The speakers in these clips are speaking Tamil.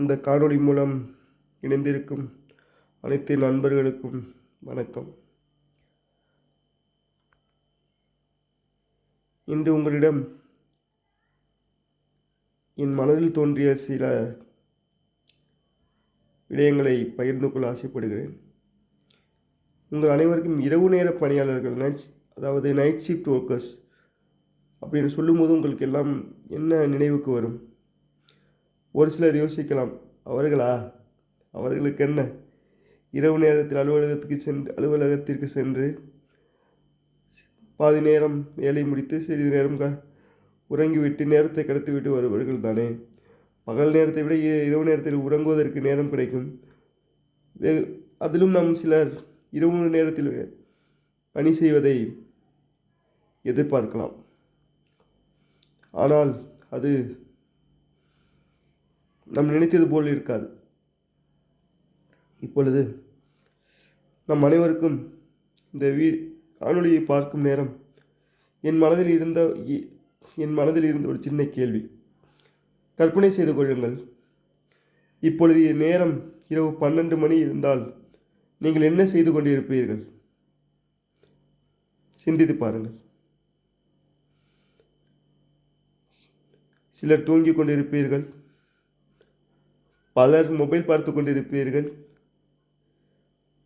இந்த காணொளி மூலம் இணைந்திருக்கும் அனைத்து நண்பர்களுக்கும் வணக்கம். இன்று உங்களிடம் என் மனதில் தோன்றிய சில விடயங்களை பகிர்ந்து கொள்ள ஆசைப்படுகிறேன். உங்கள் அனைவருக்கும் இரவு நேர பணியாளர்கள், அதாவது நைட் ஷிஃப்ட் ஒர்க்கர்ஸ் அப்படின்னு சொல்லும்போது உங்களுக்கு எல்லாம் என்ன நினைவுக்கு வரும்? ஒரு சிலர் யோசிக்கலாம், அவர்களுக்கு என்ன, இரவு நேரத்தில் அலுவலகத்திற்கு சென்று பாதி நேரம் வேலை முடித்து சிறிது நேரம் உறங்கிவிட்டு நேரத்தை கடத்திவிட்டு வருபவர்கள் தானே. பகல் நேரத்தை விட இரவு நேரத்தில் உறங்குவதற்கு நேரம் கிடைக்கும். அதிலும் நாம் சிலர் இரவு நேரத்தில் பணி செய்வதை எதிர்பார்க்கலாம். ஆனால் அது நாம் நினைத்தது போல் இருக்காது. இப்பொழுது நம் அனைவருக்கும் இந்த காணொளியை பார்க்கும் நேரம் என் மனதில் இருந்த ஒரு சின்ன கேள்வி. கற்பனை செய்து கொள்ளுங்கள், இப்பொழுது நேரம் இரவு 12 மணி இருந்தால் நீங்கள் என்ன செய்து கொண்டிருப்பீர்கள்? சிந்தித்து பாருங்கள். சிலர் தூங்கிக் கொண்டிருப்பீர்கள், பலர் மொபைல் பார்த்து கொண்டிருப்பீர்கள்,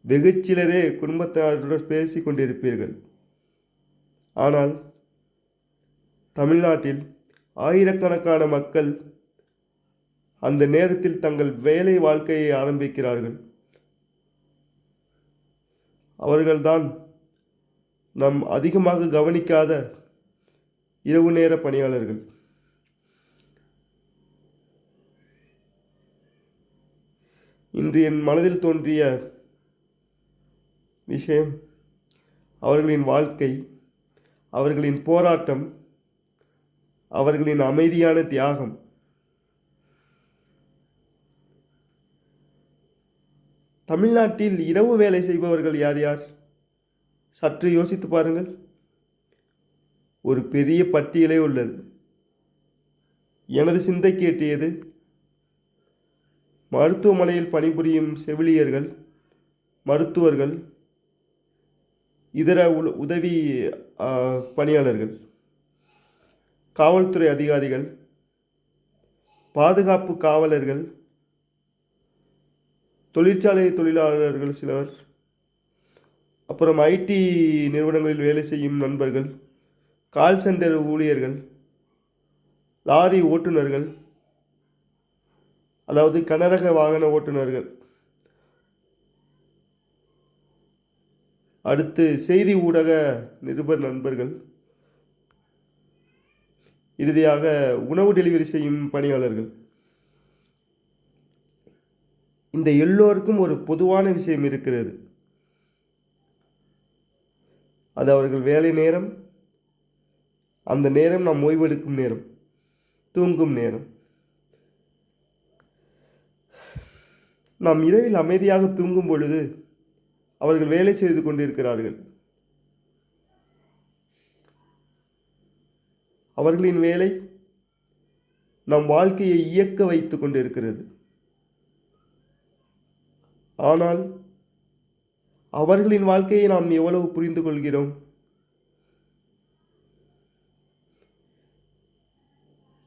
வெகு சிலரே குடும்பத்தாருடன் பேசி கொண்டிருப்பீர்கள். ஆனால் தமிழ்நாட்டில் ஆயிரக்கணக்கான மக்கள் அந்த நேரத்தில் தங்கள் வேலை வாழ்க்கையை ஆரம்பிக்கிறார்கள். அவர்கள்தான் நாம் அதிகமாக கவனிக்காத இரவு நேர பணியாளர்கள். இன்று என் மனதில் தோன்றிய விஷயம் அவர்களின் வாழ்க்கை, அவர்களின் போராட்டம், அவர்களின் அமைதியான தியாகம். தமிழ்நாட்டில் இரவு வேலை செய்பவர்கள் யார் யார்? சற்று யோசித்து பாருங்கள். ஒரு பெரிய பட்டியலே உள்ளது. எனது சிந்தைக்கு எட்டியது மருத்துவமனையில் பணிபுரியும் செவிலியர்கள், மருத்துவர்கள், இதர உதவி பணியாளர்கள், காவல்துறை அதிகாரிகள், பாதுகாப்பு காவலர்கள், தொழிற்சாலை தொழிலாளர்கள் சிலர், அப்புறம் ஐடி நிறுவனங்களில் வேலை செய்யும் நண்பர்கள், கால் சென்டர் ஊழியர்கள், லாரி ஓட்டுநர்கள், அதாவது கனரக வாகன ஓட்டுநர்கள், அடுத்து செய்தி ஊடக நிருபர் நண்பர்கள், இறுதியாக உணவு டெலிவரி செய்யும் பணியாளர்கள். இந்த எல்லோருக்கும் ஒரு பொதுவான விஷயம் இருக்கிறது. அது அவர்கள் வேலை நேரம், அந்த நேரம் நாம் ஓய்வெடுக்கும் நேரம், தூங்கும் நேரம். நாம் இரவில் அமைதியாக தூங்கும் பொழுது அவர்கள் வேலை செய்து கொண்டிருக்கிறார்கள். அவர்களின் வேலை நம் வாழ்க்கையை இயக்க வைத்து கொண்டிருக்கிறது. ஆனால் அவர்களின் வாழ்க்கையை நாம் எவ்வளவு புரிந்து கொள்கிறோம்?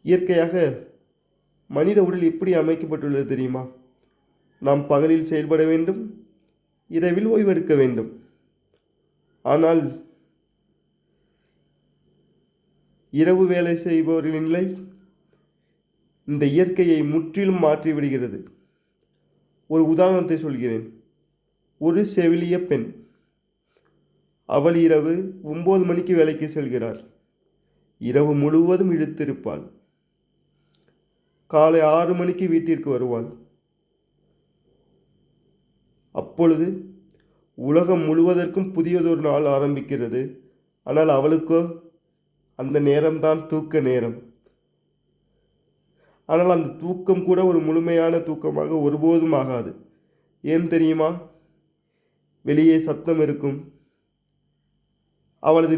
இயற்கையாக மனித உடல் எப்படி அமைக்கப்பட்டுள்ளது தெரியுமா? நாம் பகலில் செயல்பட வேண்டும், இரவில் ஓய்வெடுக்க வேண்டும். ஆனால் இரவு வேலை செய்பவர்களின் நிலை இந்த இயற்கையை முற்றிலும் மாற்றிவிடுகிறது. ஒரு உதாரணத்தை சொல்கிறேன். ஒரு செவிலிய பெண், அவள் இரவு 9 மணிக்கு வேலைக்கு செல்கிறாள். இரவு முழுவதும் இழுத்திருப்பாள். காலை 6 மணிக்கு வீட்டிற்கு வருவாள். அப்பொழுது உலகம் முழுவதற்கும் புதியதொரு நாள் ஆரம்பிக்கிறது. ஆனால் அவளுக்கோ அந்த நேரம்தான் தூக்க நேரம். ஆனால் அந்த தூக்கம் கூட ஒரு முழுமையான தூக்கமாக ஒருபோதும் ஆகாது. ஏன் தெரியுமா? வெளியே சத்தம் இருக்கும். அவளது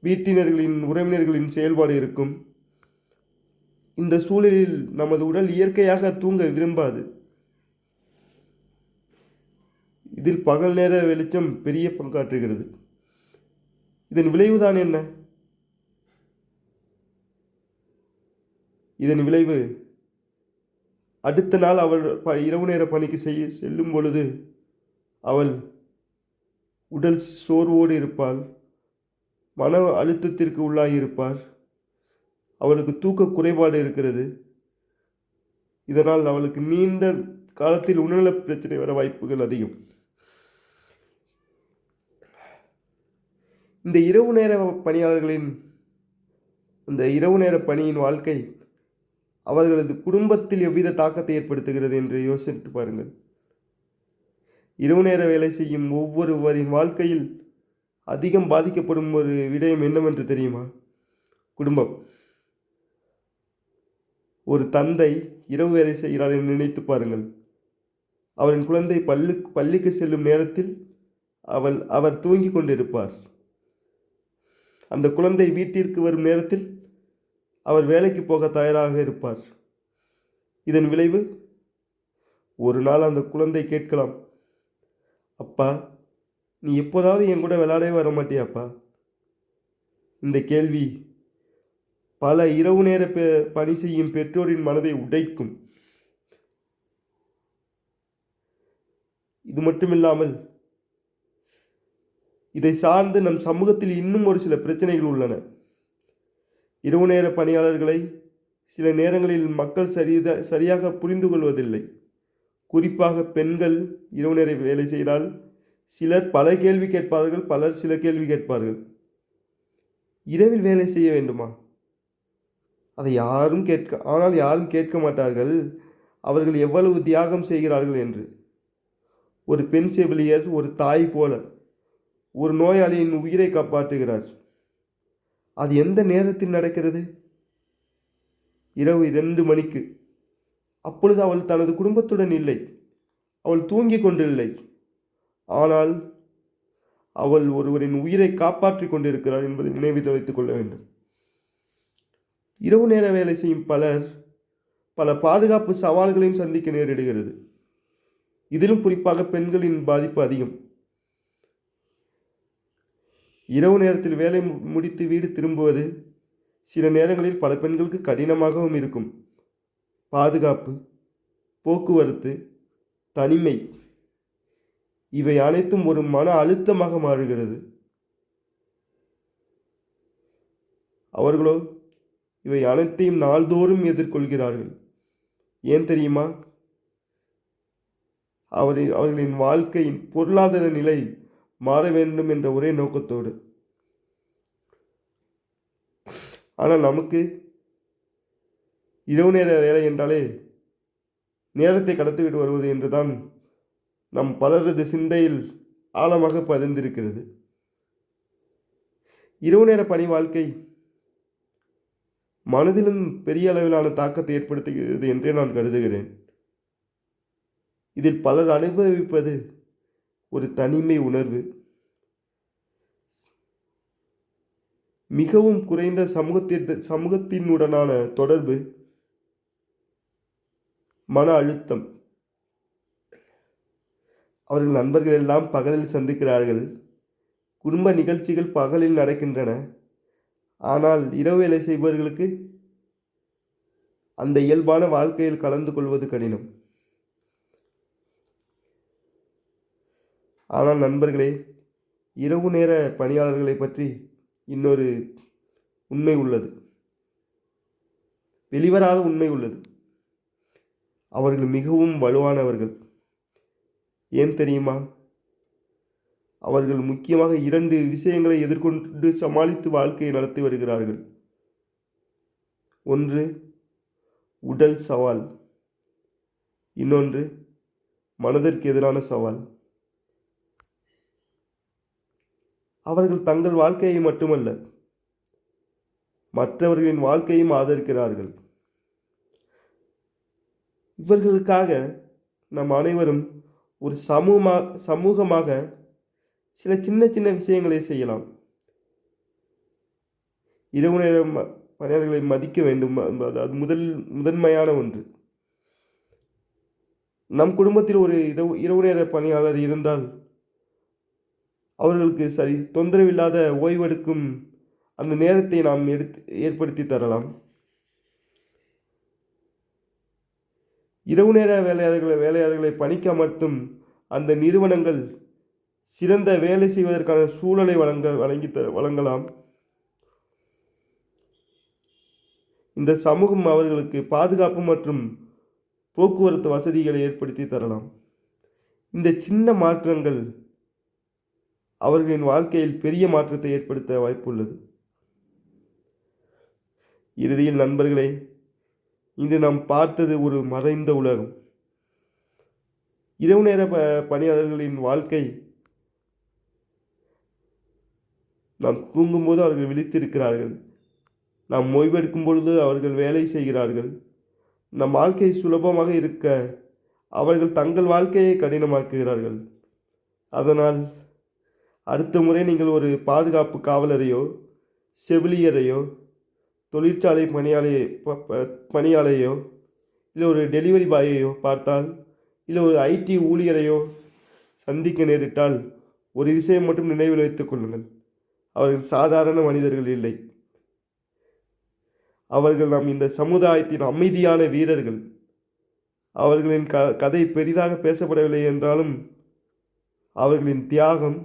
வீட்டினர்களின் உறவினர்களின் செயல்பாடு இருக்கும். இந்த சூழலில் நமது உடல் இயற்கையாக தூங்க விரும்பாது. இதில் பகல் நேர வெளிச்சம் பெரிய பங்காற்றுகிறது. இதன் விளைவுதான் என்ன? இதன் விளைவு, அடுத்த நாள் அவள் இரவு நேர பணிக்கு செல்லும் பொழுது அவள் உடல் சோர்வோடு இருப்பாள், மன அழுத்தத்திற்கு உள்ளாகியிருப்பார், அவளுக்கு தூக்க குறைபாடு இருக்கிறது. இதனால் அவளுக்கு நீண்ட காலத்தில் உடல்நல பிரச்சனை வர வாய்ப்புகள் அதிகம். இந்த இரவு நேர பணியாளர்களின் இந்த இரவு நேர பணியின் வாழ்க்கை அவர்களது குடும்பத்தில் எவ்வித தாக்கத்தை ஏற்படுத்துகிறது என்று யோசித்து பாருங்கள். இரவு நேர வேலை செய்யும் ஒவ்வொருவரின் வாழ்க்கையில் அதிகம் பாதிக்கப்படும் ஒரு விடயம் என்னவென்று தெரியுமா? குடும்பம். ஒரு தந்தை இரவு வேலை செய்கிறார் என்று நினைத்து பாருங்கள். அவரின் குழந்தை பள்ளிக்கு செல்லும் நேரத்தில் அவர் தூங்கிக் கொண்டிருப்பார். அந்த குழந்தை வீட்டிற்கு வரும் நேரத்தில் அவர் வேலைக்கு போக தயாராக இருப்பார். இதன் விளைவு, ஒரு நாள் அந்த குழந்தை கேட்கலாம், அப்பா, நீ எப்போதாவது என் கூட விளையாடவே வர மாட்டியாப்பா? இந்த கேள்வி பல இரவு நேர பணி செய்யும் பெற்றோரின் மனதை உடைக்கும். இது மட்டுமில்லாமல் இதை சார்ந்து நம் சமூகத்தில் இன்னும் ஒரு சில பிரச்சனைகள் உள்ளன. இரவு நேர பணியாளர்களை சில நேரங்களில் மக்கள் சரியாக புரிந்து கொள்வதில்லை. குறிப்பாக பெண்கள் இரவு நேர வேலை செய்தால் சிலர் பல கேள்வி கேட்பார்கள், பலர் சில கேள்வி கேட்பார்கள். இரவில் வேலை செய்ய வேண்டுமா? அதை யாரும் கேட்க மாட்டார்கள் அவர்கள் எவ்வளவு தியாகம் செய்கிறார்கள் என்று. ஒரு பெண் செவிலியர் ஒரு தாய் போல ஒரு நோயாளியின் உயிரை காப்பாற்றுகிறார். அது எந்த நேரத்தில் நடக்கிறது? இரவு 2 மணிக்கு. அப்பொழுது அவள் தனது குடும்பத்துடன் இல்லை, அவள் தூங்கிக் கொண்டில்லை. ஆனால் அவள் ஒருவரின் உயிரை காப்பாற்றி கொண்டிருக்கிறார் என்பதை நினைவில் வைத்துக் கொள்ள வேண்டும். இரவு நேர வேலை செய்யும் பல பாதுகாப்பு சவால்களையும் சந்திக்க நேரிடுகிறது. இதிலும் குறிப்பாக பெண்களின் பாதிப்பு அதிகம். இரவு நேரத்தில் வேலை முடித்து வீடு திரும்புவது சில நேரங்களில் பல பெண்களுக்கு கடினமாகவும் இருக்கும். பாதுகாப்பு, போக்குவரத்து, தனிமை, இவை அனைத்தும் ஒரு மன அழுத்தமாக மாறுகிறது. அவர்களோ இவை அனைத்தையும் நாள்தோறும் எதிர்கொள்கிறார்கள். ஏன் தெரியுமா? அவர்களின் வாழ்க்கையின் பொருளாதார நிலை மாற வேண்டும் என்ற ஒரே நோக்கத்தோடு. ஆனால் நமக்கு இரவு நேர வேலை என்றாலே நேரத்தை கடத்திவிட்டு வருவது என்றுதான் நம் பலரது சிந்தையில் ஆழமாக பதிந்திருக்கிறது. இரவு நேர பணி வாழ்க்கை மனதிலும் பெரிய அளவிலான தாக்கத்தை ஏற்படுத்துகிறது என்றே நான் கருதுகிறேன். இதில் பலர் அனுபவிப்பது ஒரு தனிமை உணர்வு, மிகவும் குறைந்த சமூகத்தினுடனான தொடர்பு, மன அழுத்தம். அவர்கள் நண்பர்கள் எல்லாம் பகலில் சந்திக்கிறார்கள், குடும்ப நிகழ்ச்சிகள் பகலில் நடக்கின்றன. ஆனால் இரவு வேலை செய்பவர்களுக்கு அந்த இயல்பான வாழ்க்கையில் கலந்து கொள்வது கடினம். ஆனால் நண்பர்களே, இரவு நேர பணியாளர்களை பற்றி இன்னொரு உண்மை உள்ளது, வெளிவராத உண்மை உள்ளது. அவர்கள் மிகவும் வலுவானவர்கள். ஏன் தெரியுமா? அவர்கள் முக்கியமாக 2 விஷயங்களை எதிர்கொண்டு சமாளித்து வாழ்க்கையை நடத்தி வருகிறார்கள். ஒன்று உடல் சவால், இன்னொன்று மனதிற்கு எதிரான சவால். அவர்கள் தங்கள் வாழ்க்கையை மட்டுமல்ல, மற்றவர்களின் வாழ்க்கையும் ஆதரிக்கிறார்கள். இவர்களுக்காக நம் அனைவரும் ஒரு சமூகமாக சில சின்ன சின்ன விஷயங்களை செய்யலாம். இரவு நேர பணியாளர்களை மதிக்க வேண்டும். அது முதன்மையான ஒன்று. நம் குடும்பத்தில் ஒரு இரவு நேர பணியாளர் இருந்தால் அவர்களுக்கு தொந்தரவில்லாத ஓய்வெடுக்கும் அந்த நேரத்தை நாம் ஏற்படுத்தி தரலாம். இரவு நேர வேலையாளர்களை பணிக்கு அமர்த்தும் அந்த நிறுவனங்கள் சிறந்த வேலை செய்வதற்கான சூழலை வழங்கலாம். இந்த சமூகம் அவர்களுக்கு பாதுகாப்பு மற்றும் போக்குவரத்து வசதிகளை ஏற்படுத்தி தரலாம். இந்த சின்ன மாற்றங்கள் அவர்களின் வாழ்க்கையில் பெரிய மாற்றத்தை ஏற்படுத்த வாய்ப்புள்ளது. இறுதியில் நண்பர்களே, இன்று நாம் பார்த்தது ஒரு மறைந்த உலகம். இரவு நேர பணியாளர்களின் வாழ்க்கை. நாம் தூங்கும்போது அவர்கள் விழித்திருக்கிறார்கள். நாம் ஓய்வெடுக்கும் பொழுது அவர்கள் வேலை செய்கிறார்கள். நம் வாழ்க்கை சுலபமாக இருக்க அவர்கள் தங்கள் வாழ்க்கையை கடினமாக்குகிறார்கள். அதனால் அடுத்த முறை நீங்கள் ஒரு பாதுகாப்பு காவலரையோ, செவிலியரையோ, தொழிற்சாலை பணியாளையோ, இல்லை ஒரு டெலிவரி பாயையோ பார்த்தால், இல்லை ஒரு ஐடி ஊழியரையோ சந்திக்க நேரிட்டால் ஒரு விஷயம் மட்டும் நினைவில் வைத்துக் கொள்ளுங்கள். அவர்கள் சாதாரண மனிதர்கள் இல்லை. அவர்கள் நாம் இந்த சமுதாயத்தின் அமைதியான வீரர்கள். அவர்களின் கதை பெரிதாக பேசப்படவில்லை என்றாலும் அவர்களின் தியாகம்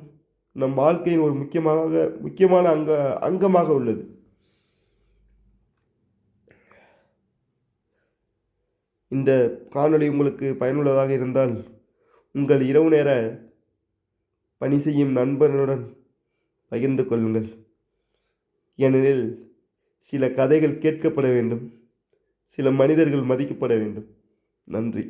நம் வாழ்க்கையின் ஒரு முக்கியமான அங்கமாக உள்ளது. இந்த காணொளி உங்களுக்கு பயனுள்ளதாக இருந்தால் உங்கள் இரவு நேர பணி செய்யும் நண்பர்களுடன் பகிர்ந்து கொள்ளுங்கள். ஏனெனில் சில கதைகள் கேட்கப்பட வேண்டும், சில மனிதர்கள் மதிக்கப்பட வேண்டும். நன்றி.